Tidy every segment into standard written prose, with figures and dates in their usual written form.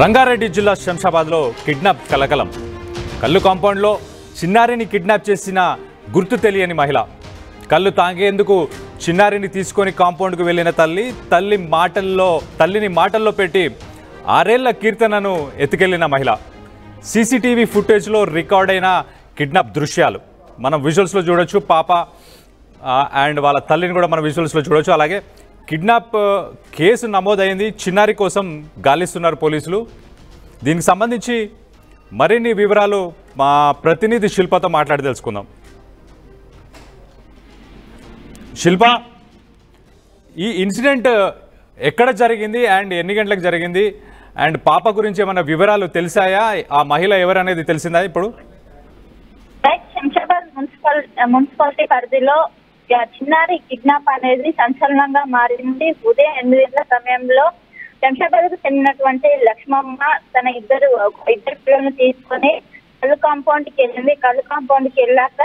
రంగారెడ్డి జిల్లా శంషాబాద్లో కిడ్నాప్ కలకలం. కల్లు కాంపౌండ్లో చిన్నారిని కిడ్నాప్ చేసిన గుర్తు తెలియని మహిళ. కల్లు తాగేందుకు చిన్నారిని తీసుకొని కాంపౌండ్కు వెళ్ళిన తల్లిని మాటల్లో పెట్టి 6 ఏళ్ల కీర్తనను ఎత్తుకెళ్లిన మహిళ. సీసీటీవీ ఫుటేజ్లో రికార్డ్ అయిన కిడ్నాప్ దృశ్యాలు మనం విజువల్స్లో చూడొచ్చు. పాప అండ్ వాళ్ళ తల్లిని కూడా మనం విజువల్స్లో చూడొచ్చు. అలాగే కిడ్నాప్ కేసు నమోదైంది. చిన్నారి కోసం గాలిస్తున్నారు పోలీసులు. దీనికి సంబంధించి మరిన్ని వివరాలు మా ప్రతినిధి శిల్పతో మాట్లాడి తెలుసుకుందాం. శిల్ప, ఈ ఇన్సిడెంట్ ఎక్కడ జరిగింది అండ్ ఎన్ని గంటలకు జరిగింది అండ్ పాప గురించి ఏమైనా వివరాలు తెలిసాయా? ఆ మహిళ ఎవరనేది తెలిసిందా ఇప్పుడు? శంషాబాద్ మున్సిపాలిటీ పరిధిలో చిన్నారి కిడ్నాప్ అనేది సంచలనంగా మారింది. ఉదయం 8 గంటల సమయంలో శంషాబాద్ కు చెందినటువంటి లక్ష్మమ్మ తన ఇద్దరు పిల్లలను తీసుకొని కళ్ళు కాంపౌండ్ కి వెళ్ళింది. కళ్ళు కాంపౌండ్ కి వెళ్ళాక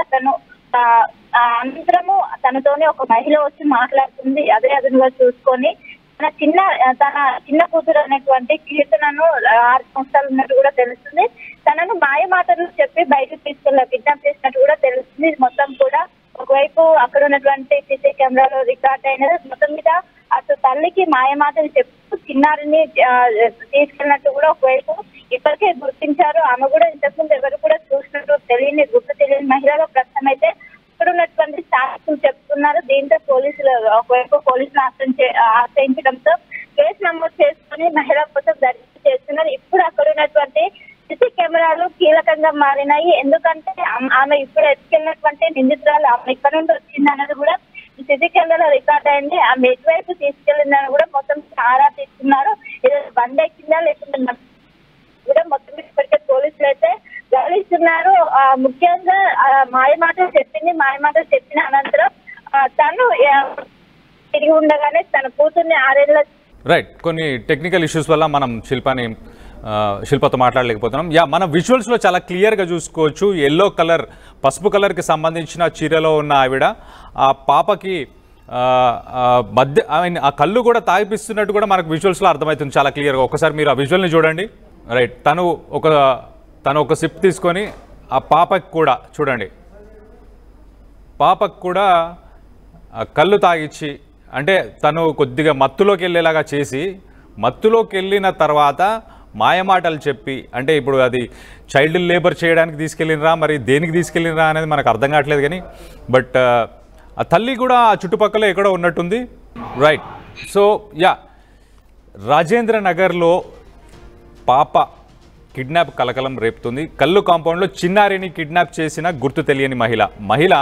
అనంతరము తనతోనే ఒక మహిళ వచ్చి మాట్లాడుతుంది. అదే అదునుగా చూసుకొని తన చిన్న కూతురు అనేటువంటి కీర్తనను 6 సంవత్సరాలు ఉన్నట్టు కూడా తెలుస్తుంది. తనను మాయ మాటలు చెప్పి బయటకు కిడ్నాప్ చేసినట్టు కూడా తెలుస్తుంది. మొత్తం కూడా ఒకవైపు అక్కడ ఉన్నటువంటి సీసీ కెమెరాలో రికార్డ్ అయినది. మొత్తం మీద అసలు తల్లికి మాయమాటలు చెప్తూ చిన్నారిని తీసుకెళ్ళినట్టు కూడా ఒకవైపు ఇప్పటికే గుర్తించారు. ఆమె కూడా ఇంతకుముందు ఎవరు కూడా చూసినట్టు గుర్తు తెలియని మహిళలో ప్రస్తుతం అయితే ఇక్కడ ఉన్నటువంటి స్థానికులు చెప్తున్నారు. దీంతో ఒకవైపు పోలీసులు ఆశ్రయించడంతో కేసు నమోదు చేసుకుని మహిళ కోసం దర్యాప్తు చేస్తున్నారు. ఇప్పుడు అక్కడ ఉన్నటువంటి సీసీ కెమెరాలు కీలకంగా మారినాయి. ఎందుకంటే ఆమె ఇప్పుడు ఎత్తుకెళ్ళినటువంటి నిందితురాలు ఆమె ఇక్కడ నుండి వచ్చింది అన్నది కూడా సీసీ కెమెరాలో రికార్డ్ అయింది. ఆమె ఎటువైపు తీసుకెళ్ళిందని కూడా మొత్తం ఆరా తీస్తున్నారు. ఏదైనా బండి ఎక్కిందా లేకుంటే కూడా మొత్తం ఇప్పటికే పోలీసులు అయితే గాలిస్తున్నారు. ముఖ్యంగా మాయమాటలు చెప్పిన అనంతరం తను తిరిగి ఉండగానే తన కూతుర్ని 6 ఏళ్ల రైట్ కొన్ని టెక్నికల్ ఇష్యూస్ వల్ల మనం శిల్పతో మాట్లాడలేకపోతున్నాం. మన విజువల్స్లో చాలా క్లియర్గా చూసుకోవచ్చు. ఎల్లో కలర్, పసుపు కలర్కి సంబంధించిన చీరలో ఉన్న ఆవిడ ఆ పాపకి ఆ కళ్ళు కూడా తాగిపిస్తున్నట్టు కూడా మనకు విజువల్స్లో అర్థమవుతుంది చాలా క్లియర్గా. ఒకసారి మీరు ఆ విజువల్ని చూడండి. రైట్, తను ఒక సిప్ తీసుకొని ఆ పాపకి కూడా చూడండి, పాపకు కూడా కళ్ళు తాగిచ్చి, అంటే తను కొద్దిగా మత్తులోకి వెళ్ళేలాగా చేసి, మత్తులోకి వెళ్ళిన తర్వాత మాయమాటలు చెప్పి, అంటే ఇప్పుడు అది చైల్డ్ లేబర్ చేయడానికి తీసుకెళ్ళినరా మరి దేనికి తీసుకెళ్ళినరా అనేది మనకు అర్థం కావట్లేదు. కానీ బట్ ఆ తల్లి కూడా ఆ చుట్టుపక్కల ఎక్కడో ఉన్నట్టుంది. రైట్, సో రాజేంద్ర నగర్లో పాప కిడ్నాప్ కలకలం రేపుతుంది. కల్లు కాంపౌండ్లో చిన్నారిని కిడ్నాప్ చేసిన గుర్తు తెలియని మహిళ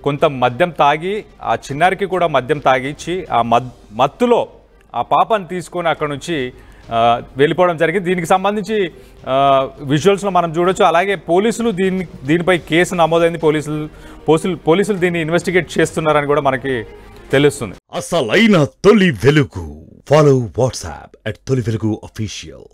కొంత మద్యం తాగి ఆ చిన్నారికి కూడా మద్యం తాగిచ్చి ఆ మత్తులో ఆ పాపను తీసుకొని అక్కడ నుంచి వెళ్ళిపోవడం జరిగింది. దీనికి సంబంధించి విజువల్స్లో మనం చూడొచ్చు. అలాగే పోలీసులు దీనిపై కేసు నమోదైంది. పోలీసులు దీన్ని ఇన్వెస్టిగేట్ చేస్తున్నారని కూడా మనకి తెలుస్తుంది. అసలైన తొలి వెలుగు. ఫాలో వాట్సాప్ @తొలి వెలుగు official.